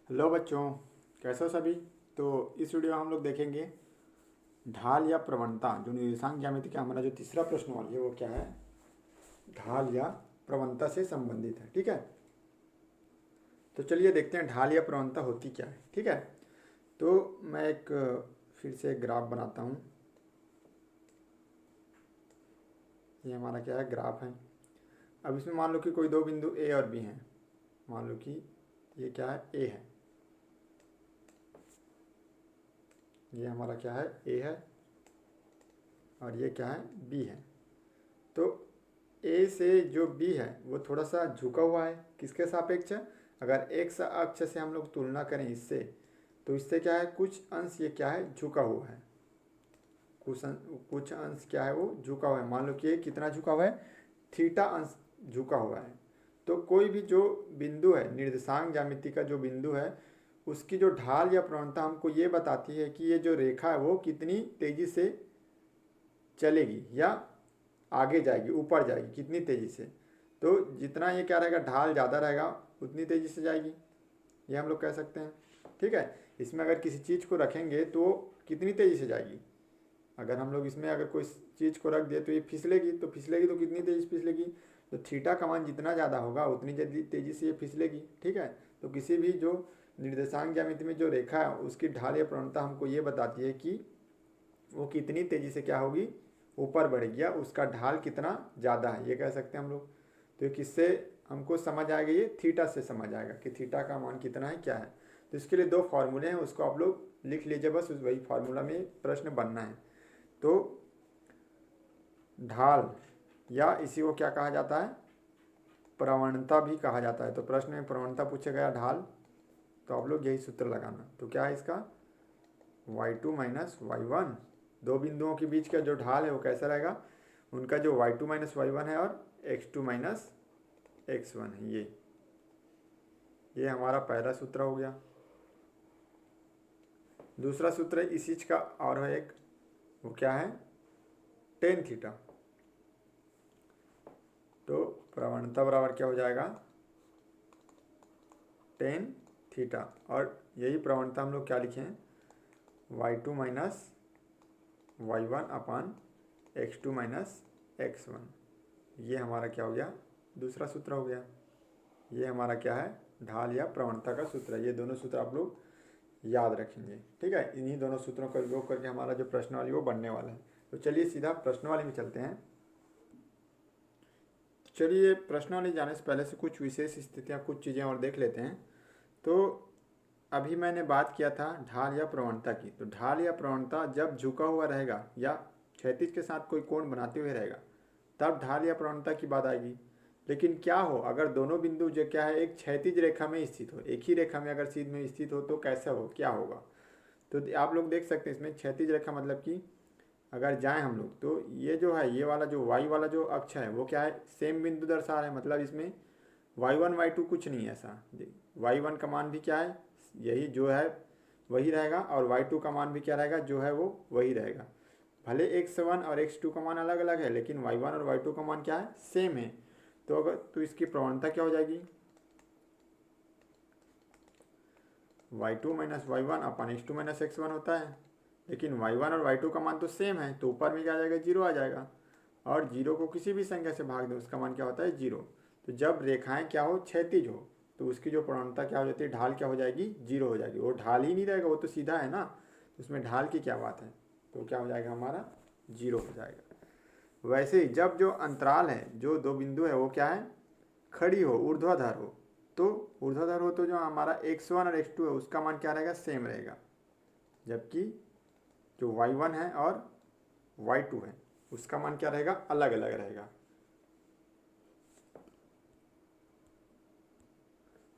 Hello बच्चों, कैसे हो सभी। तो इस वीडियो में हम लोग देखेंगे ढाल या प्रवणता। जो निर्देशांक ज्यामिति का हमारा जो तीसरा प्रश्न वाली है वो क्या है, ढाल या प्रवणता से संबंधित है। ठीक है, तो चलिए देखते हैं ढाल या प्रवणता होती क्या है। ठीक है, तो मैं एक फिर से एक ग्राफ बनाता हूँ। ये हमारा क्या है, ग्राफ है। अब इसमें मान लो कि कोई दो बिंदु ए और बी हैं। मान लो कि ये क्या है, ए है, ये हमारा क्या है, ए है, और ये क्या है, बी है। तो ए से जो बी है वो थोड़ा सा झुका हुआ है, किसके सापेक्ष है। अगर एक्स अक्ष से हम लोग तुलना करें इससे, तो इससे क्या है, कुछ अंश ये क्या है, झुका हुआ है। कुछ अंश क्या है, वो झुका हुआ है। मान लो कि ये कितना झुका हुआ है, थीटा अंश झुका हुआ है। तो कोई भी जो बिंदु है, निर्देशांक ज्यामिति का जो बिंदु है, उसकी जो ढाल या प्रवणता हमको ये बताती है कि ये जो रेखा है वो कितनी तेजी से चलेगी या आगे जाएगी, ऊपर जाएगी, कितनी तेज़ी से। तो जितना ये क्या रहेगा, ढाल ज़्यादा रहेगा उतनी तेज़ी से जाएगी, ये हम लोग कह सकते हैं। ठीक है, इसमें अगर किसी चीज़ को रखेंगे तो कितनी तेज़ी से जाएगी। अगर हम लोग इसमें अगर कोई चीज़ को रख दिए तो ये फिसलेगी, तो कितनी तेज़ी से फिसलेगी। तो थीटा का मान जितना ज़्यादा होगा उतनी जल्दी तेज़ी से ये फिसलेगी। ठीक है, तो किसी भी जो निर्देशांक ज्यामिति में जो रेखा है उसकी ढाल या प्रवणता हमको ये बताती है कि वो कितनी तेज़ी से क्या होगी, ऊपर बढ़ेगी, या उसका ढाल कितना ज़्यादा है, ये कह सकते हैं हम लोग। तो किससे हमको समझ आएगा, ये थीटा से समझ आएगा कि थीटा का मान कितना है, क्या है। तो इसके लिए दो फार्मूले हैं, उसको आप लोग लिख लीजिए, बस वही फार्मूला में प्रश्न बनना है। तो ढाल या इसी को क्या कहा जाता है, प्रवणता भी कहा जाता है। तो प्रश्न में प्रवणता पूछा गया ढाल, तो आप लोग यही सूत्र लगाना। तो क्या है इसका, y2 माइनस y1। दो बिंदुओं के बीच का जो ढाल है वो कैसा रहेगा, उनका जो y2 माइनस y1 है और x2 माइनस x1 है। ये हमारा पहला सूत्र हो गया। दूसरा सूत्र इसी चीज का और है एक, वो क्या है, टेन थीटा। तो प्रवणता बराबर क्या हो जाएगा, टेन थीटा। और यही प्रवणता हम लोग क्या लिखे हैं, y2 माइनस y1 अपान x2 माइनस x1। ये हमारा क्या हो गया, दूसरा सूत्र हो गया। ये हमारा क्या है, ढाल या प्रवणता का सूत्र है। ये दोनों सूत्र आप लोग याद रखेंगे। ठीक है, इन्हीं दोनों सूत्रों का उपयोग करके हमारा जो प्रश्नावली वो बनने वाला है। तो चलिए सीधा प्रश्नावली में चलते हैं। चलिए प्रश्नावली जाने से पहले से कुछ विशेष स्थितियाँ, कुछ चीज़ें और देख लेते हैं। तो अभी मैंने बात किया था ढाल या प्रवणता की। तो ढाल या प्रवणता जब झुका हुआ रहेगा या क्षैतिज के साथ कोई कोण बनाते हुए रहेगा, तब ढाल या प्रवणता की बात आएगी। लेकिन क्या हो अगर दोनों बिंदु जो क्या है, एक क्षैतिज रेखा में स्थित हो, एक ही रेखा में अगर सीध में स्थित हो, तो कैसा हो, क्या होगा। तो आप लोग देख सकते हैं इसमें क्षैतिज रेखा मतलब कि अगर जाएं हम लोग, तो ये जो है, ये वाला जो वाई वाला जो अक्ष है वो क्या है, सेम बिंदु दर्शा रहा है। मतलब इसमें y1 y2 कुछ नहीं है ऐसा। y1 का मान भी क्या है, यही जो है वही रहेगा, और y2 का मान भी क्या रहेगा, जो है वो वही रहेगा। भले x1 और x2 का मान अलग अलग है, लेकिन y1 और y2 का मान क्या है, सेम है। तो अगर तो इसकी प्रवणता क्या हो जाएगी, y2 माइनस y1 अपन x2 माइनस x1 होता है। लेकिन y1 और y2 का मान तो सेम है, तो ऊपर में क्या आ जाएगा, जीरो आ जाएगा। और जीरो को किसी भी संख्या से भाग दें, उसका मान क्या होता है, जीरो। तो जब रेखाएं क्या हो, क्षैतिज हो, तो उसकी जो प्रवणता क्या हो जाती है, ढाल क्या हो जाएगी, जीरो हो जाएगी। वो ढाल ही नहीं रहेगा, वो तो सीधा है ना, तो उसमें ढाल की क्या बात है। तो क्या हो जाएगा, हमारा जीरो हो जाएगा। वैसे ही जब जो अंतराल है, जो दो बिंदु है वो क्या है, खड़ी हो, ऊर्ध्वाधर हो, तो ऊर्ध्वाधर हो तो जो हमारा x1 और x2 है उसका मान क्या रहेगा, सेम रहेगा। जबकि जो y1 है और y2 है उसका मान क्या रहेगा, अलग अलग रहेगा।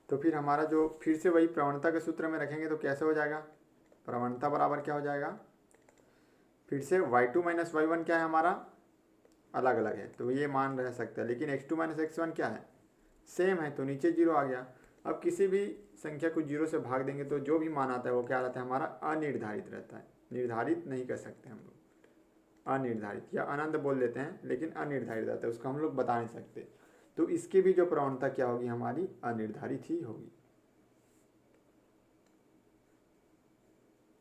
तो फिर हमारा जो फिर से वही प्रवणता के सूत्र में रखेंगे तो कैसे हो जाएगा, प्रवणता बराबर क्या हो जाएगा, फिर से y2 माइनस y1 क्या है हमारा, अलग अलग है, तो ये मान रह सकता है। लेकिन x2 माइनस x1 क्या है, सेम है, तो नीचे जीरो आ गया। अब किसी भी संख्या को जीरो से भाग देंगे तो जो भी मान आता है वो क्या रहता है, हमारा अनिर्धारित रहता है। निर्धारित नहीं कर सकते हम लोग, अनिर्धारित या अनंत बोल देते हैं, लेकिन अनिर्धारित रहता है, उसको हम लोग बता नहीं सकते। तो इसकी भी जो प्रवणता क्या होगी, हमारी अनिर्धारित ही होगी।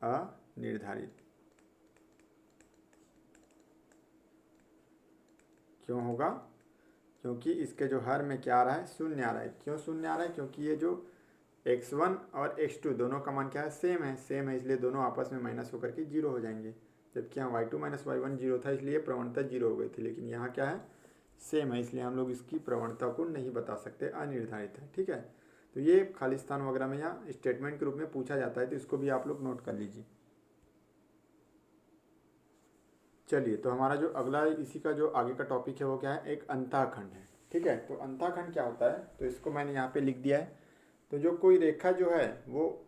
अनिर्धारित। क्यों होगा? क्योंकि इसके जो हर में क्या आ रहा है, शून्य आ रहा है। क्यों शून्य आ रहा है? क्योंकि ये जो x1 और x2 दोनों का मान क्या है, सेम है, इसलिए दोनों आपस में माइनस होकर के जीरो हो जाएंगे। जबकि यहाँ y2 माइनस y1 जीरो था, इसलिए प्रवणता जीरो हो गई थी। लेकिन यहाँ क्या है, सेम है, इसलिए हम लोग इसकी प्रवणता को नहीं बता सकते, अनिर्धारित है। ठीक है, तो ये खालिस्तान वगैरह में यहाँ स्टेटमेंट के रूप में पूछा जाता है, तो इसको भी आप लोग नोट कर लीजिए। चलिए, तो हमारा जो अगला इसी का जो आगे का टॉपिक है वो क्या है, एक अंतःखंड है। ठीक है, तो अंतःखंड क्या होता है, तो इसको मैंने यहाँ पे लिख दिया है। तो जो कोई रेखा जो है वो,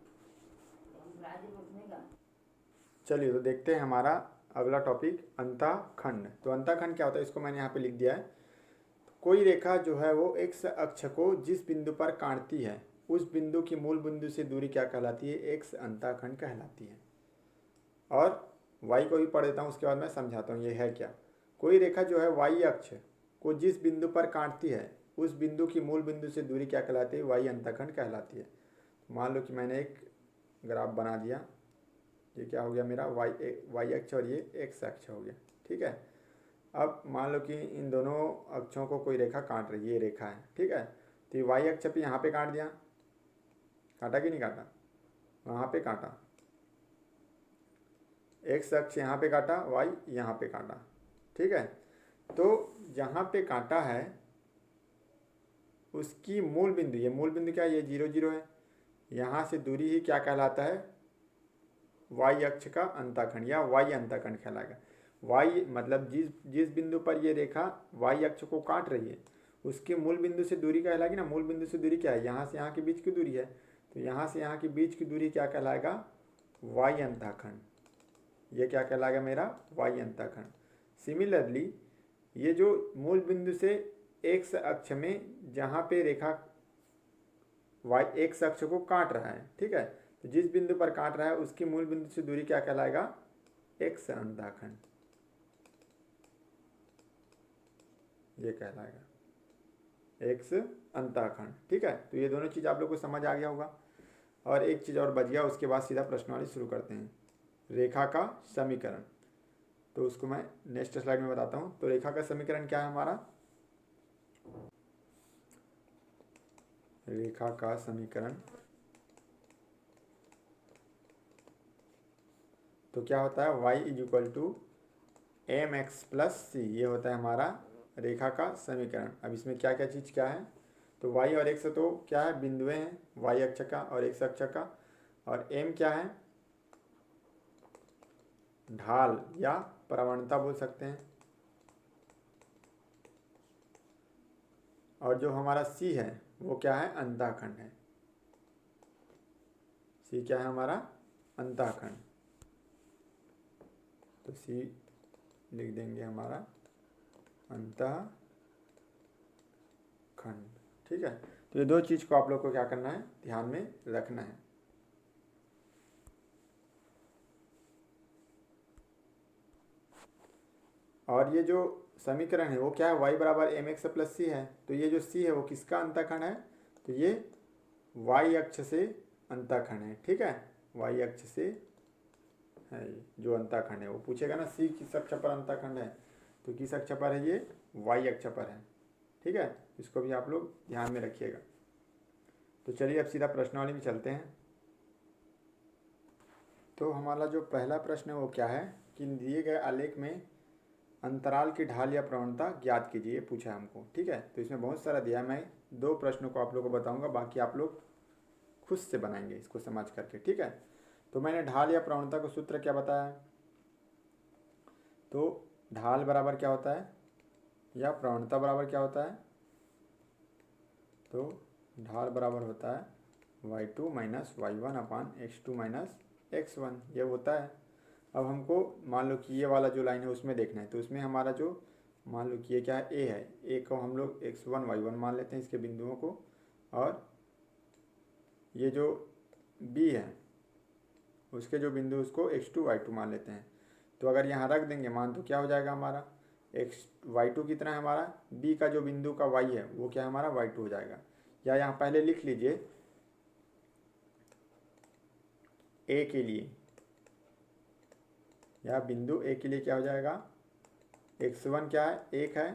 चलिए तो देखते हैं हमारा अगला टॉपिक अंतःखंड। तो अंतःखंड क्या होता है, इसको मैंने यहाँ पे लिख दिया है। कोई रेखा जो है वो एक्स अक्ष को जिस बिंदु पर काटती है, उस बिंदु की मूल बिंदु से दूरी क्या कहलाती है, एक्स अंतःखंड कहलाती है। और वाई को भी पढ़ देता हूँ, उसके बाद मैं समझाता हूँ ये है क्या। कोई रेखा जो है वाई अक्ष को जिस बिंदु पर काटती है, उस बिंदु की मूल बिंदु से दूरी क्या कहलाती है, वाई अंतःखंड कहलाती है। मान लो कि मैंने एक ग्राफ बना दिया, ये क्या हो गया मेरा, वाई अक्ष और ये एक्स अक्ष हो गया। ठीक है, अब मान लो कि इन दोनों अक्षों को कोई रेखा काट रही है, ये रेखा है। ठीक है, तो ये वाई अक्ष पे यहाँ पे काट दिया, काटा कि नहीं काटा, वहाँ पे काटा। एक्स अक्ष यहाँ पे काटा, वाई यहाँ पे काटा। ठीक है, तो जहाँ पे काटा है उसकी मूल बिंदु, ये मूल बिंदु क्या है, ये 0 0 है, यहाँ से दूरी ही क्या कहलाता है, वाई अक्ष का अंतःखंड या वाई अंतःखंड कहलाएगा। वाई मतलब जिस बिंदु पर ये रेखा वाई अक्ष को काट रही है उसकी मूल बिंदु से दूरी कहलाएगी ना। मूल बिंदु से दूरी क्या है, यहाँ से यहाँ के बीच की दूरी है, तो यहाँ से यहाँ के बीच की दूरी क्या कहलाएगा, वाई अंतःखंड। ये क्या कहलाएगा मेरा, वाई अंतःखंड। सिमिलरली ये जो मूल बिंदु से एक्स अक्ष में जहाँ पे रेखा वाई एक्स अक्ष को काट रहा है, ठीक है, तो जिस बिंदु पर काट रहा है उसकी मूल बिंदु से दूरी क्या कहलाएगा, एक्स अंतःखंड, ये कहलाएगा एक्स अंतःखंड। ठीक है, तो ये दोनों चीज़ आप लोग को समझ आ गया होगा। और एक चीज़ और बच गया, उसके बाद सीधा प्रश्नावली शुरू करते हैं, रेखा का समीकरण। तो उसको मैं नेक्स्ट स्लाइड में बताता हूँ। तो रेखा का समीकरण क्या है हमारा, रेखा का समीकरण तो क्या होता है, y is equal to m x plus c, ये होता है हमारा रेखा का समीकरण। अब इसमें क्या क्या चीज़ क्या है, तो y और x तो क्या है, बिंदुएं हैं, y अक्ष का और x अक्ष का। और m क्या है, ढाल या प्रवणता बोल सकते हैं। और जो हमारा c है वो क्या है, अंतःखंड है। c क्या है हमारा, अंतःखंड। तो c लिख देंगे हमारा अंतःखंड। ठीक है, तो ये दो चीज़ को आप लोग को क्या करना है, ध्यान में रखना है। और ये जो समीकरण है वो क्या है, y बराबर एम एक्स प्लस सी है। तो ये जो c है वो किसका अंतःखंड है, तो ये y अक्ष से अंतःखंड है। ठीक है, y अक्ष से है जो अंतःखंड है। वो पूछेगा ना c किस अक्ष पर अंतःखंड है, तो किस अक्ष पर है, ये y अक्ष पर है। ठीक है, इसको भी आप लोग ध्यान में रखिएगा। तो चलिए अब सीधा प्रश्नावली में चलते हैं। तो हमारा जो पहला प्रश्न है वो क्या है कि दिए गए आलेख में अंतराल की ढाल या प्रवणता ज्ञात कीजिए, पूछा हमको। ठीक है, तो इसमें बहुत सारा दिया, मैं दो प्रश्नों को आप लोगों को बताऊंगा, बाकी आप लोग खुद से बनाएंगे इसको समझ करके। ठीक है, तो मैंने ढाल या प्रवणता का सूत्र क्या बताया, तो ढाल बराबर क्या होता है या प्रवणता बराबर क्या होता है, तो ढाल बराबर होता है y2 माइनस y1 अपान x2 माइनस x1, ये होता है। अब हमको मान लो कि ये वाला जो लाइन है उसमें देखना है, तो उसमें हमारा जो मान लो कि ये क्या है, a है, a को हम लोग x1 y1 मान लेते हैं इसके बिंदुओं को, और ये जो b है उसके जो बिंदु उसको x2 y2 मान लेते हैं। तो अगर यहाँ रख देंगे मान, तो क्या हो जाएगा हमारा y2 कितना है हमारा, b का जो बिंदु का y है वो क्या है हमारा y2 हो जाएगा। या यहाँ पहले लिख लीजिए a के लिए, या बिंदु ए के लिए क्या हो जाएगा, x1 क्या है 1 है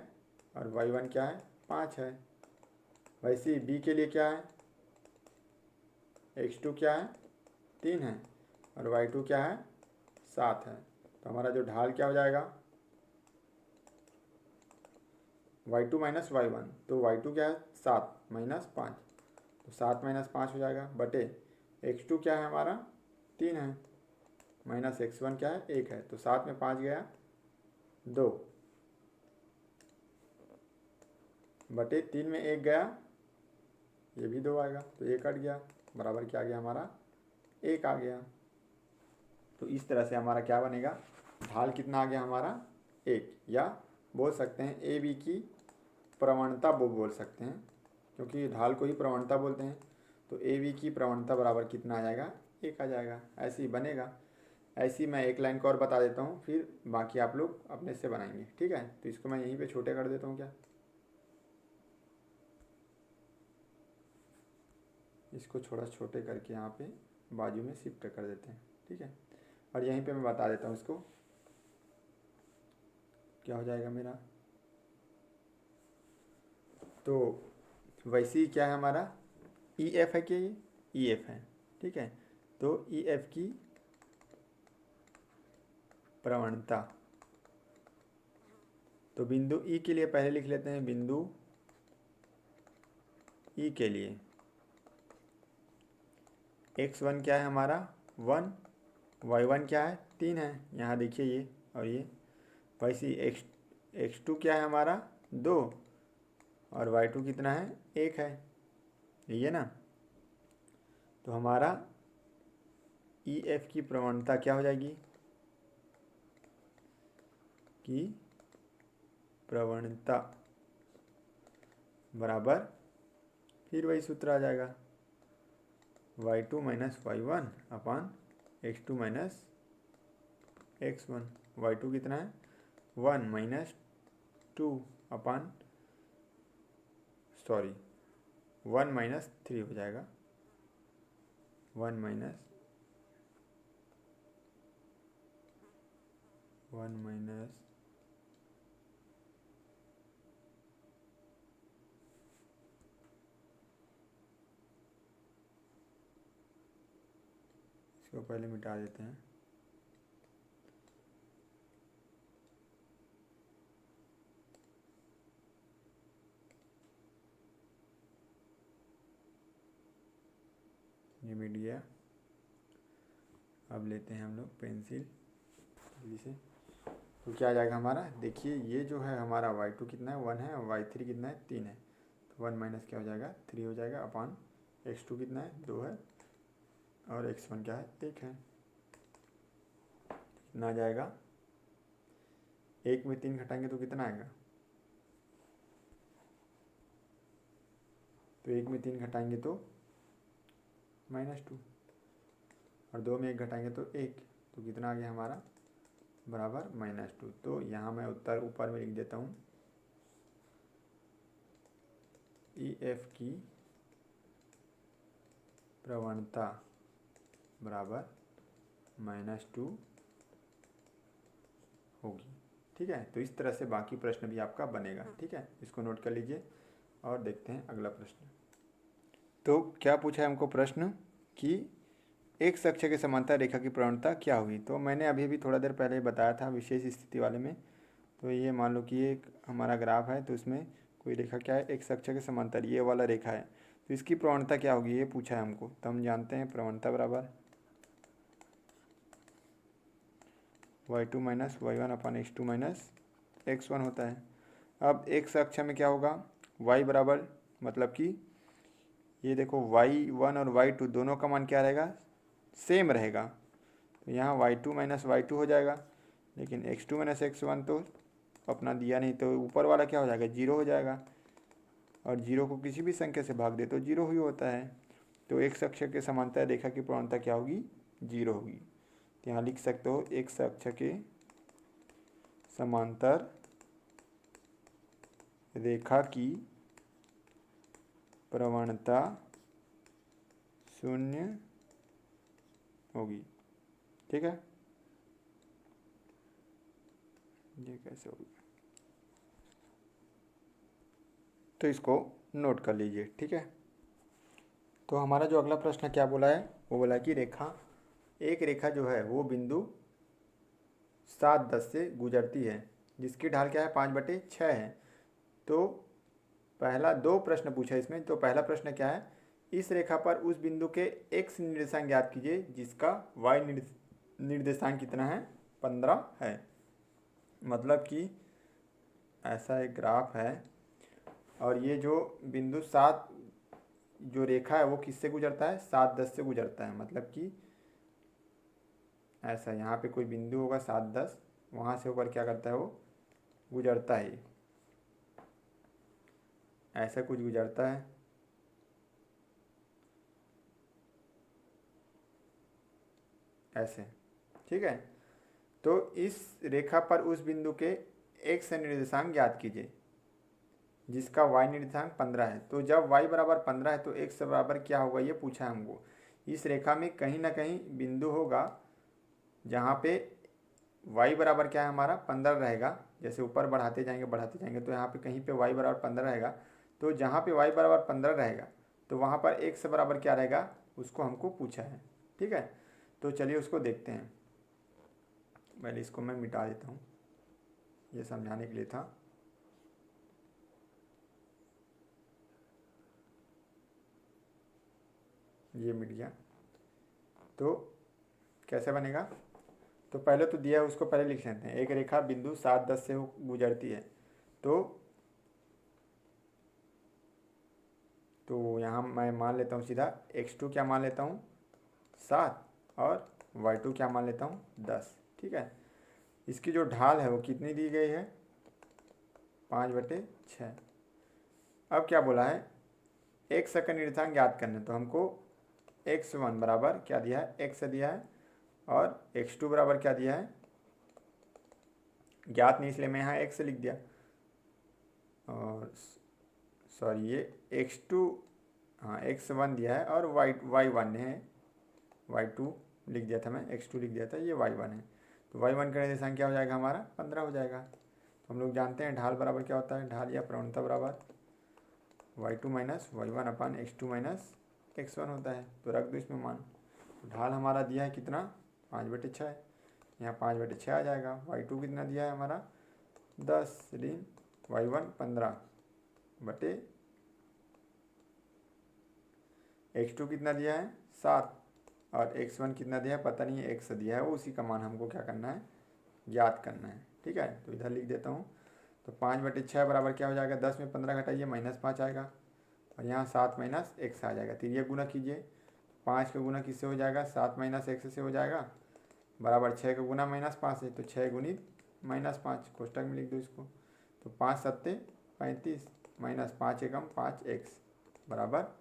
और y1 क्या है 5 है। वैसे ही बी के लिए क्या है, x2 क्या है 3 है और y2 क्या है 7 है। तो हमारा जो ढाल क्या हो जाएगा, y2 माइनस y1, तो y2 क्या है 7 माइनस 5, तो 7 माइनस 5 हो जाएगा बटे x2 क्या है हमारा 3 है माइनस x1 क्या है 1 है, तो 7 में 5 गया 2 बटे 3 में 1 गया, ये भी 2 आएगा, तो ये कट गया, बराबर क्या आ गया हमारा 1 आ गया। तो इस तरह से हमारा क्या बनेगा, ढाल कितना आ गया हमारा 1, या बोल सकते हैं ए बी की प्रवणता वो बोल सकते हैं, क्योंकि ढाल को ही प्रवणता बोलते हैं। तो ए बी की प्रवणता बराबर कितना आ जाएगा 1 आ जाएगा। ऐसे ही बनेगा। ऐसी मैं एक लाइन को और बता देता हूँ, फिर बाकी आप लोग अपने से बनाएंगे, ठीक है। तो इसको मैं यहीं पे छोटे कर देता हूँ, क्या इसको थोड़ा छोटे करके यहाँ पे बाजू में शिफ्ट कर देते हैं, ठीक है। और यहीं पे मैं बता देता हूँ इसको क्या हो जाएगा मेरा। तो वैसे ही क्या है हमारा ई एफ है, क्या ये ई एफ है, ठीक है। तो ई एफ की प्रवणता, तो बिंदु ई के लिए पहले लिख लेते हैं, बिंदु ई के लिए x1 क्या है हमारा 1, y1 क्या है 3 है, यहाँ देखिए ये और ये। वैसे ही x2 क्या है हमारा 2 और y2 कितना है 1 है, ये ना। तो हमारा ई एफ की प्रवणता क्या हो जाएगी, कि प्रवणता बराबर फिर वही सूत्र आ जाएगा, y2 माइनस y1 अपान x2 माइनस x1। y2 कितना है 1 माइनस 2 अपान 1 माइनस 3 हो जाएगा, 1 माइनस 1 माइनस इसको पहले मिटा देते हैं। ये मिट गया। अब लेते हैं हम लोग पेंसिल जल्दी से। तो क्या आ जाएगा हमारा, देखिए ये जो है हमारा y2 कितना है 1 है और y3 कितना है 3 है, तो 1 माइनस क्या हो जाएगा 3 हो जाएगा अपान x2 कितना है 2 है और x1 क्या है 1 है। कितना आ जाएगा, 1 में 3 घटाएंगे तो कितना आएगा, तो 1 में 3 घटाएंगे तो -2 और 2 में 1 घटाएंगे तो 1, तो कितना आ गया हमारा बराबर -2। तो यहाँ मैं उत्तर ऊपर में लिख देता हूँ, ई एफ की प्रवणता बराबर -2 होगी, ठीक है। तो इस तरह से बाकी प्रश्न भी आपका बनेगा, ठीक है। इसको नोट कर लीजिए और देखते हैं अगला प्रश्न। तो क्या पूछा है हमको प्रश्न कि एक अक्ष के समांतर रेखा की प्रवणता क्या होगी। तो मैंने अभी भी थोड़ा देर पहले बताया था विशेष स्थिति वाले में। तो ये मान लो कि ये एक हमारा ग्राफ है, तो इसमें कोई रेखा क्या है एक अक्ष के समांतर ये वाला रेखा है, तो इसकी प्रवणता क्या होगी ये पूछा है हमको। तो हम जानते हैं प्रवणता बराबर y2 माइनस y1 अपान x2 माइनस x1 होता है। अब एक अक्ष में क्या होगा y बराबर, मतलब कि ये देखो y1 और y2 दोनों का मान क्या रहेगा सेम रहेगा, तो यहाँ y2 माइनस y2 हो जाएगा, लेकिन x2 माइनस x1 तो अपना दिया नहीं, तो ऊपर वाला क्या हो जाएगा 0 हो जाएगा, और 0 को किसी भी संख्या से भाग दे तो 0 ही होता है। तो एक अक्ष के समांतर रेखा की प्रवणता क्या होगी 0 होगी। तो यहाँ लिख सकते हो एक अक्ष के समांतर रेखा की प्रवणता 0 होगी, ठीक है। ये कैसे हो गया, तो इसको नोट कर लीजिए, ठीक है। तो हमारा जो अगला प्रश्न क्या बोला है, वो बोला कि एक रेखा जो है वो बिंदु 7-10 से गुजरती है जिसकी ढाल क्या है, 5/6 है। तो पहला दो प्रश्न पूछा इसमें। तो पहला प्रश्न क्या है, इस रेखा पर उस बिंदु के x निर्देशांक ज्ञात कीजिए जिसका y निर्देशांक कितना है, 15 है। मतलब कि ऐसा एक ग्राफ है और ये जो बिंदु 7 जो रेखा है वो किससे गुजरता है, 7-10 से गुजरता है। मतलब कि ऐसा यहाँ पे कोई बिंदु होगा 7-10, वहाँ से होकर क्या करता है, वो गुजरता है, ऐसा कुछ गुजरता है। ऐसे, ठीक है। तो इस रेखा पर उस बिंदु के x निर्देशांक ज्ञात कीजिए जिसका y निर्देशांक 15 है। तो जब y बराबर 15 है तो x बराबर क्या होगा, ये पूछा है हमको। इस रेखा में कहीं ना कहीं बिंदु होगा जहाँ पे y बराबर क्या है हमारा, 15 रहेगा। जैसे ऊपर बढ़ाते जाएंगे तो यहाँ पे कहीं पे y बराबर 15 रहेगा। तो जहाँ पे y बराबर 15 रहेगा तो वहाँ पर x बराबर क्या रहेगा, उसको हमको पूछा है, ठीक है। तो चलिए उसको देखते हैं। पहले इसको मैं मिटा देता हूँ, ये समझाने के लिए था। ये मिट गया। तो कैसे बनेगा, तो पहले तो दिया है उसको पहले लिख लेते हैं। एक रेखा बिंदु 7-10 से गुजरती है। तो यहाँ मैं मान लेता हूँ सीधा x2 क्या मान लेता हूँ, 7, और y2 क्या मान लेता हूँ, 10, ठीक है। इसकी जो ढाल है वो कितनी दी गई है, 5/6। अब क्या बोला है, x का निर्देशांक ज्ञात करना है। तो हमको x1 बराबर क्या दिया है, x दिया है, और x2 बराबर क्या दिया है, ज्ञात नहीं इसलिए मैं यहाँ x लिख दिया। और सॉरी ये x2, हाँ x1 दिया है और y1 है, y2 लिख दिया था मैं, x2 लिख दिया था, ये y1 है। तो y1 का निर्देशांक क्या हो जाएगा हमारा, 15 हो जाएगा। तो हम लोग जानते हैं ढाल बराबर क्या होता है, ढाल या प्रवणता बराबर y2 माइनस y1 अपान x2 माइनस x1 होता है। तो रख दो इसमें मान। तो ढाल हमारा दिया है कितना, 5/6, यहाँ 5/6 आ जाएगा। y2 कितना दिया है हमारा, 10 ऋण y1 15 x2 कितना दिया है, 7, और x1 कितना दिया है पता नहीं है, x दिया है, वो उसी का मान हमको क्या करना है, ज्ञात करना है, ठीक है। तो इधर लिख देता हूँ। तो 5/6 बराबर क्या हो जाएगा, 10 में 15 घटाइए -5 आएगा, और यहाँ 7 माइनस x आ जाएगा। तो ये गुना कीजिए, 5 का गुना किससे हो जाएगा, 7 माइनस x से हो जाएगा, बराबर 6 का गुना -5 है, तो 6 गुणित -5 कोष्टक में लिख दो इसको। तो 5 7 35 -5 एकम 5x बराबर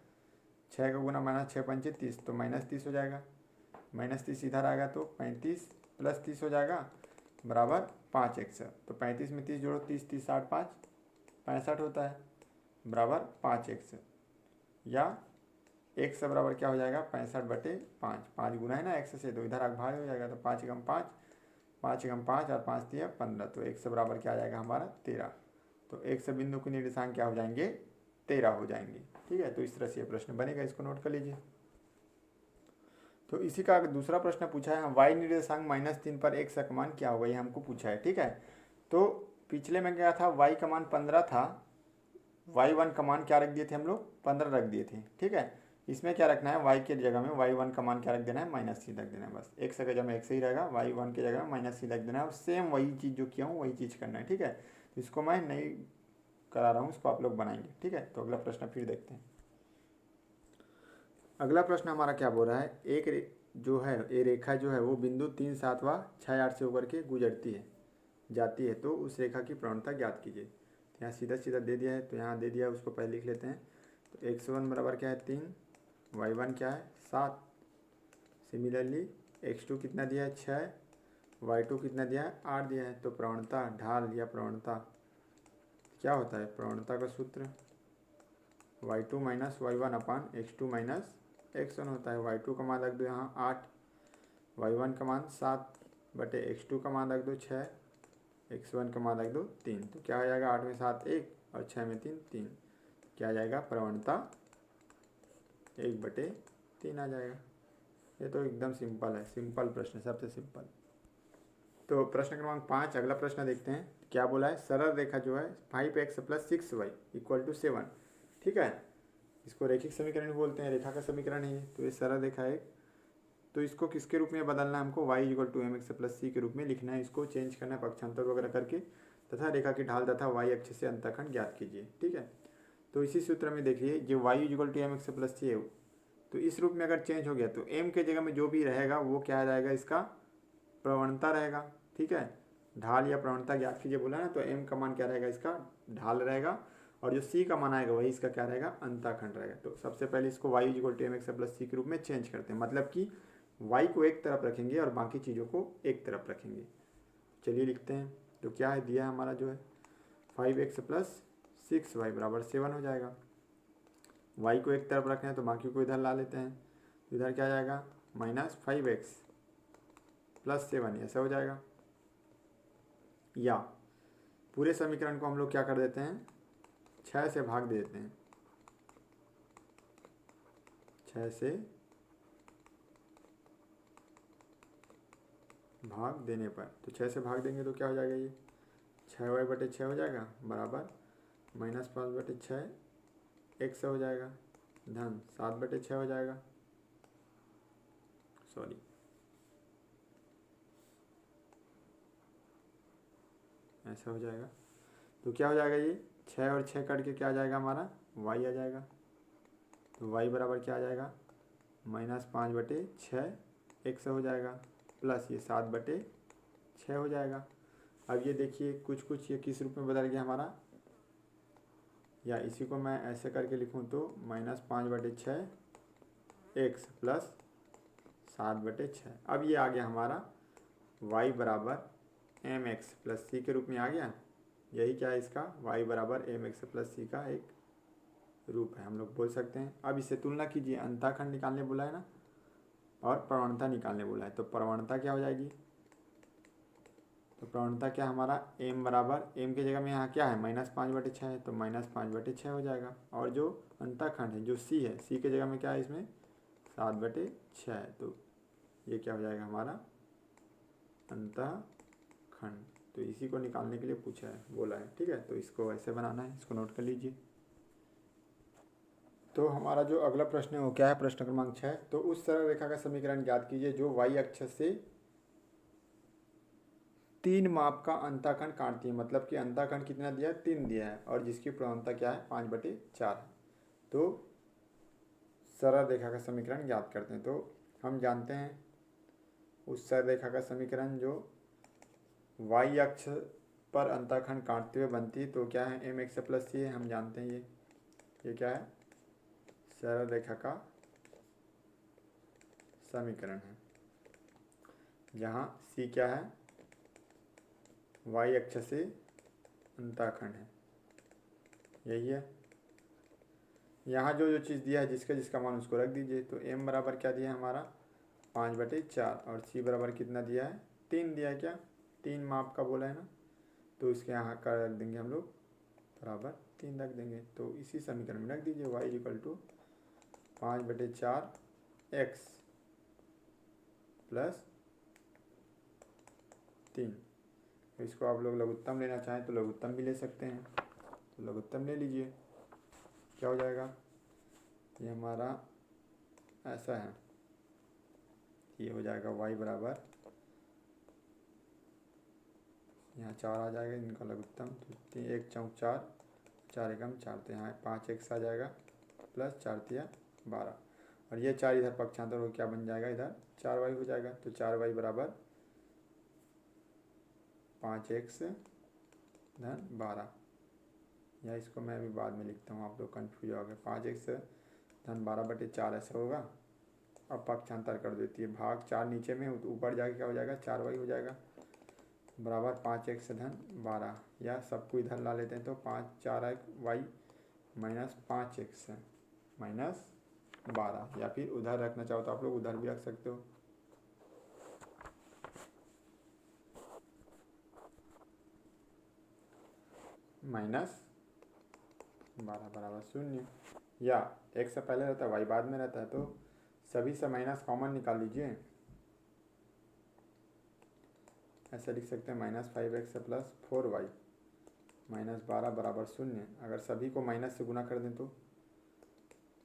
6 का गुना -6 पंचे 30, तो -30 हो जाएगा। -30 इधर आएगा तो 35 + 30 हो जाएगा बराबर 5x। तो 35 में 30 जोड़ो, 30 30 60 5 65 होता है बराबर 5x, या x बराबर क्या हो जाएगा, 65/5। 5 गुना है ना x से, तो इधर भाग हो जाएगा। तो 5 एकम 5, 5 एकम 5 और 5 दिया 15। तो x बराबर क्या आ जाएगा हमारा, 13। तो x बिंदु के निर्देशांक क्या हो जाएंगे, 13 हो जाएंगे, ठीक है। तो इस तरह से ये प्रश्न बनेगा, इसको नोट कर लीजिए। तो इसी का दूसरा प्रश्न पूछा है, y निर्देशांक -3 पर x का मान क्या होगा, ये हमको पूछा है, ठीक है। तो पिछले में क्या था, y का मान 15 था, y1 का मान क्या रख दिए थे हम लोग, 15 रख दिए थे, ठीक है। इसमें क्या रखना है, y के जगह में y1 का मान क्या रख देना है, -3 रख देना है। बस x की जगह में x ही रहेगा, y1 की जगह में -3 रख देना है, और सेम वही चीज़ जो किया हूँ वही चीज़ करना है, ठीक है। तो इसको मैं नहीं करा रहा हूँ, इसको आप लोग बनाएंगे, ठीक है। तो अगला प्रश्न फिर देखते हैं। अगला प्रश्न हमारा क्या बोल रहा है, जो है ये रेखा जो है वो बिंदु 3 7 व 6 8 से होकर के गुजरती है जाती है। तो उस रेखा की प्रवणता ज्ञात कीजिए। यहाँ सीधा सीधा दे दिया है, तो यहाँ दे दिया है, उसको पहले लिख लेते हैं। तो x1 बराबर क्या है, 3, y1 क्या है, 7। सिमिलरली x2 कितना दिया है, 6, y2 कितना दिया है, 8 दिया है। तो प्रवणता, ढाल या प्रवणता क्या होता है, प्रवणता का सूत्र y2 माइनस y1 अपान x2 माइनस x1 होता है। y2 का मान रख दो यहाँ 8, y1 का मान 7/x2 का मान रख दो 6, x1 का मान रख दो 3, तो क्या हो जाएगा 8 में 7 1 और 6 में 3 3, क्या आ जाएगा प्रवणता 1/3 आ जाएगा। ये तो एकदम सिंपल है, सिंपल प्रश्न, सबसे सिंपल। तो प्रश्न क्रमांक 5 अगला प्रश्न देखते हैं। क्या बोला है, सरल रेखा जो है 5x + 6y = 7, ठीक है। इसको रैखिक समीकरण बोलते हैं, रेखा का समीकरण है। तो ये सरल रेखा है, तो इसको किसके रूप में बदलना है हमको, y = mx + c के रूप में लिखना है। इसको चेंज करना है पक्षांतर वगैरह करके, तथा रेखा की ढाल तथा y अक्ष से अंतःखंड ज्ञात कीजिए, ठीक है। तो इसी सूत्र में देखिए, जो y = mx + c है, तो इस रूप में अगर चेंज हो गया तो m के जगह में जो भी रहेगा वो क्या रहेगा, इसका प्रवणता रहेगा, ठीक है। ढाल या प्रवणता ज्ञात कीजिए बोला ना, तो m का मान क्या रहेगा, इसका ढाल रहेगा, और जो c का मान आएगा वही इसका क्या रहेगा, अंतःखंड रहेगा। तो सबसे पहले इसको y = mx + c के रूप में चेंज करते हैं, मतलब कि y को एक तरफ रखेंगे और बाकी चीज़ों को एक तरफ रखेंगे। चलिए लिखते हैं। तो क्या है दिया हमारा जो है 5x + 6y = 7 हो जाएगा। y को एक तरफ रखना है तो बाकी को इधर ला लेते हैं, इधर क्या आ जाएगा -5x + 7, ऐसा हो जाएगा। या पूरे समीकरण को हम लोग क्या कर देते हैं, 6 से भाग दे देते हैं, 6 से भाग देने पर, तो 6 से भाग देंगे तो क्या हो जाएगा, ये 6y/6 हो जाएगा बराबर -5/6 x हो जाएगा धन 7/6 हो जाएगा, सॉरी ऐसा हो जाएगा। तो क्या हो जाएगा, ये 6 और 6 कट के क्या आ जाएगा हमारा y आ जाएगा। तो y बराबर क्या आ जाएगा -5/6 x हो जाएगा, प्लस ये 7/6 हो जाएगा। अब ये देखिए कुछ कुछ ये किस रूप में बदल गया हमारा, या इसी को मैं ऐसे करके लिखूँ तो -5/6 x + 7/6। अब ये आ गया हमारा y = mx + c के रूप में आ गया। यही क्या है इसका, y = mx + c का एक रूप है, हम लोग बोल सकते हैं। अब इसे तुलना कीजिए, अंतःखंड निकालने बोला है ना, और प्रवणता निकालने बोला है। तो प्रवणता क्या हो जाएगी, तो प्रवणता क्या हमारा m बराबर, m की जगह में यहाँ क्या है -5/6 है, तो -5/6 हो जाएगा। और जो अंतःखंड है जो c है, c की जगह में क्या है इसमें 7/6 है, तो ये क्या हो जाएगा हमारा अंतःखंड। तो इसी को निकालने के लिए पूछा है, बोला है, ठीक है। तो इसको ऐसे बनाना है, इसको नोट कर लीजिए। तो हमारा जो अगला प्रश्न है वो क्या है, प्रश्न क्रमांक 6। तो उस सरल रेखा का समीकरण ज्ञात कीजिए जो y अक्ष से 3 माप का अंतःखंड काटती है, मतलब कि अंतःखंड कितना दिया है, 3 दिया है, और जिसकी प्रवणता क्या है 5/4 है। तो सरल रेखा का समीकरण ज्ञात करते हैं। तो हम जानते हैं उस सरल रेखा का समीकरण जो y अक्ष पर अंतःखंड काटते हुए बनती है, तो क्या है mx + c है, हम जानते हैं ये क्या है, सरल रेखा का समीकरण है, जहाँ c क्या है, y अक्ष से अंतःखंड है, यही है। यहाँ जो जो चीज़ दिया है, जिसका जिसका मान उसको रख दीजिए। तो m बराबर क्या दिया है हमारा 5/4, और c बराबर कितना दिया है 3 दिया है, क्या 3 माप का बोला है ना, तो इसके यहाँ का रख देंगे हम लोग बराबर 3 रख देंगे। तो इसी समीकरण में रख दीजिए y = 5/4 x + 3। तो इसको आप लोग लघुत्तम लेना चाहें तो लघुत्तम भी ले सकते हैं, तो लघुत्तम ले लीजिए। क्या हो जाएगा, ये हमारा ऐसा है, ये हो जाएगा y बराबर, यहाँ 4 आ जाएगा, इनका लघुत्तम, तो 1 चौक 4, 4 एकम 4, तो यहाँ 5x आ जाएगा प्लस 4 तिया 12, और ये 4 इधर पक्षांतर हो क्या बन जाएगा, इधर 4y हो जाएगा। तो 4y बराबर 5x धन 12, या इसको मैं अभी बाद में लिखता हूँ, आप लोग कन्फ्यूज हो गए। 5x धन 12/4 ऐसा होगा। अब पक्षांतर कर देती है, भाग 4 नीचे में, ऊपर जाके क्या हो जाएगा 4y हो जाएगा बराबर 5x धन 12, या सबको इधर ला लेते हैं तो 5×4y -5x -12, या फिर उधर रखना चाहो तो आप लोग उधर भी रख सकते हो। -12 बराबर 0, या x से पहले रहता है y बाद में रहता है, तो सभी से माइनस कॉमन निकाल लीजिए। ऐसा लिख सकते हैं -5x प्लस 4y -12 बराबर 0। अगर सभी को माइनस से गुना कर दें तो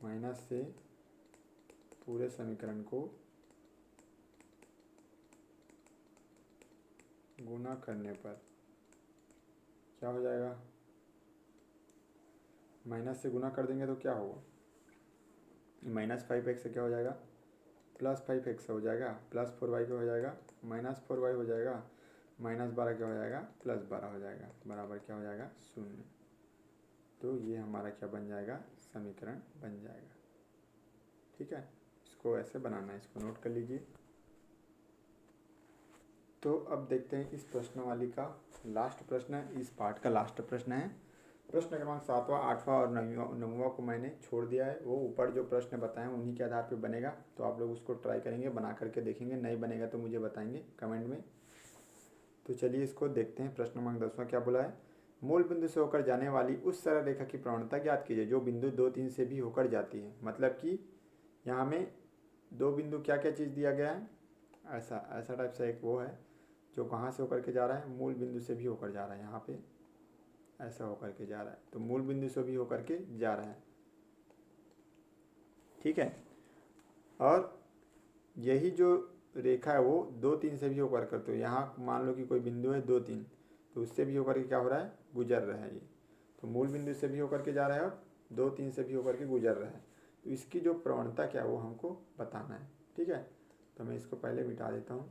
माइनस से पूरे समीकरण को गुना करने पर क्या हो जाएगा, माइनस से गुना कर देंगे तो क्या होगा, -5x से क्या हो जाएगा, +5x हो जाएगा, +4y क्या हो जाएगा, -4y हो जाएगा, -12 क्या हो जाएगा, +12 हो जाएगा, बराबर क्या हो जाएगा 0। तो ये हमारा क्या बन जाएगा, समीकरण बन जाएगा। ठीक है, इसको ऐसे बनाना है, इसको नोट कर लीजिए। तो अब देखते हैं इस प्रश्नावली का लास्ट प्रश्न है, इस पार्ट का लास्ट प्रश्न है। प्रश्न क्रमांक 7वां, 8वां और 9वां को मैंने छोड़ दिया है, वो ऊपर जो प्रश्न बताएं उन्हीं के आधार पर बनेगा। तो आप लोग उसको ट्राई करेंगे, बना करके देखेंगे, नहीं बनेगा तो मुझे बताएंगे कमेंट में। तो चलिए इसको देखते हैं। प्रश्न क्रमांक 10वां क्या बोला है, मूल बिंदु से होकर जाने वाली उस सरल रेखा की प्रवणता ज्ञात कीजिए जो बिंदु 2, 3 से भी होकर जाती है। मतलब कि यहाँ में दो बिंदु क्या क्या चीज़ दिया गया है, ऐसा टाइप से एक वो है जो कहाँ से होकर के जा रहा है, मूल बिंदु से भी होकर जा रहा है, यहाँ पे ऐसा होकर के जा रहा है, तो मूल बिंदु से भी होकर के जा रहा है। ठीक है, और यही जो रेखा है वो 2, 3 से भी होकर कर, तो यहाँ मान लो कि कोई बिंदु है 2, 3, तो उससे भी होकर के क्या हो रहा है, गुजर रहा है ये। तो मूल बिंदु से भी होकर के जा रहा है और 2, 3 से भी होकर के गुजर रहा है। तो इसकी जो प्रवणता क्या है वो हमको बताना है। ठीक है, तो मैं इसको पहले मिटा देता हूँ।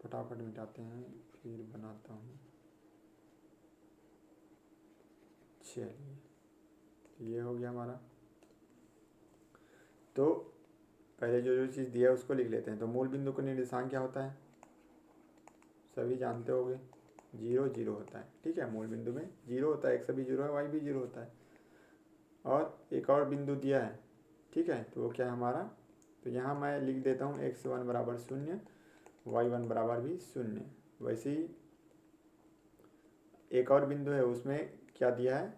फटाफट मिटाते हैं, फिर बनाता हूँ। चलिए, ये हो गया हमारा। तो पहले जो चीज़ दिया है उसको लिख लेते हैं। तो मूल बिंदु का निर्देशांक क्या होता है, सभी जानते होंगे, 0, 0 होता है। ठीक है, मूल बिंदु में 0 होता है, x भी 0 है, y भी 0 होता है। और एक और बिंदु दिया है, ठीक है, तो वो क्या है हमारा, तो यहाँ मैं लिख देता हूँ x1 बराबर 0, y1 बराबर भी 0। वैसे ही एक और बिंदु है, उसमें क्या दिया है,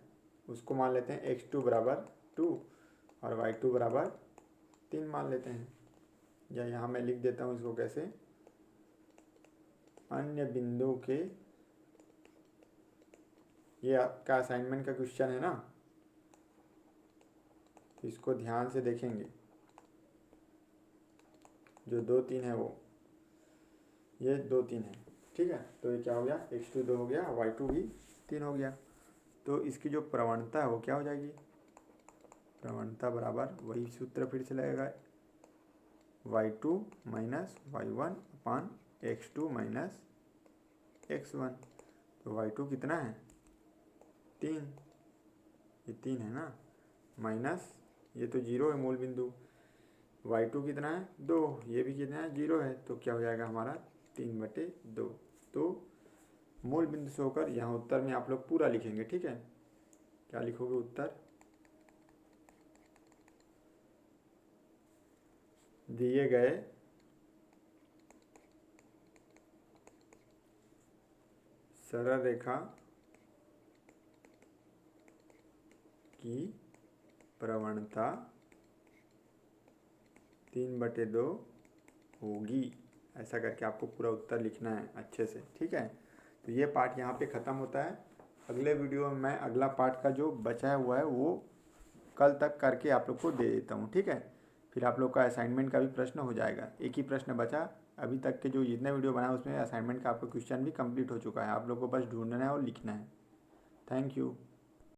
उसको मान लेते हैं x2 बराबर 2 और y2 बराबर 3 मान लेते हैं। या यहाँ मैं लिख देता हूँ इसको कैसे, अन्य बिंदु के, ये आपका असाइनमेंट का क्वेश्चन है ना, तो इसको ध्यान से देखेंगे। जो 2, 3 है वो, ये 2, 3 है। ठीक है, तो ये क्या हो गया, x2 2 हो गया, y2 भी 3 हो गया। तो इसकी जो प्रवणता है वो क्या हो जाएगी, प्रवणता बराबर वही सूत्र फिर से लगेगा, y2 माइनस y1 अपान x2 माइनस x1। तो y2 कितना है, 3, ये 3 है ना, माइनस ये तो 0 है मूल बिंदु, y2 कितना है 2, ये भी कितना है 0 है, तो क्या हो जाएगा हमारा 3/2। तो मूल बिंदु से होकर, यहाँ उत्तर में आप लोग पूरा लिखेंगे। ठीक है, क्या लिखोगे उत्तर, दिए गए सरल रेखा की प्रवणता 3/2 होगी। ऐसा करके आपको पूरा उत्तर लिखना है अच्छे से। ठीक है, तो ये पार्ट यहाँ पे ख़त्म होता है। अगले वीडियो में मैं अगला पार्ट का जो बचा हुआ है वो कल तक करके आप लोग को दे देता हूँ। ठीक है, फिर आप लोग का असाइनमेंट का भी प्रश्न हो जाएगा। एक ही प्रश्न बचा, अभी तक के जो जितने वीडियो बनाए उसमें असाइनमेंट का आपका क्वेश्चन भी कंप्लीट हो चुका है। आप लोग को बस ढूंढना है और लिखना है। Thank you.